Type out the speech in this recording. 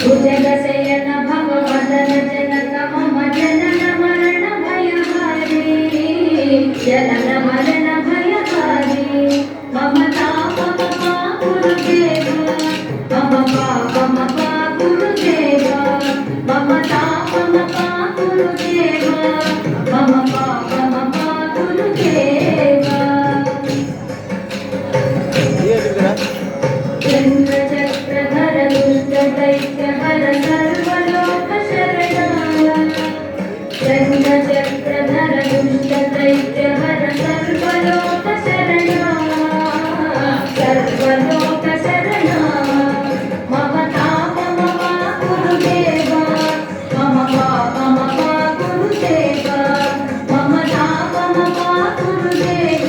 भुजगशयन भव वदन जनक मम जनन मरण भयहारी जनन मरण भयहारी मम तापमा गुरुदेव मम पापमा गुरुदेव मम तापमा गुरुदेव मम पापमा गुरुदेव चक्रधर दुष्ट दैत्य हर सर्वलोक शरणा चक्रधर दुष्ट दैत्य हर सर्वलोक शरणा सर्वलोक शरणा मम तापमा गुरुदेव मम पापमा गुरुदेव मम तापमा गुरुदेव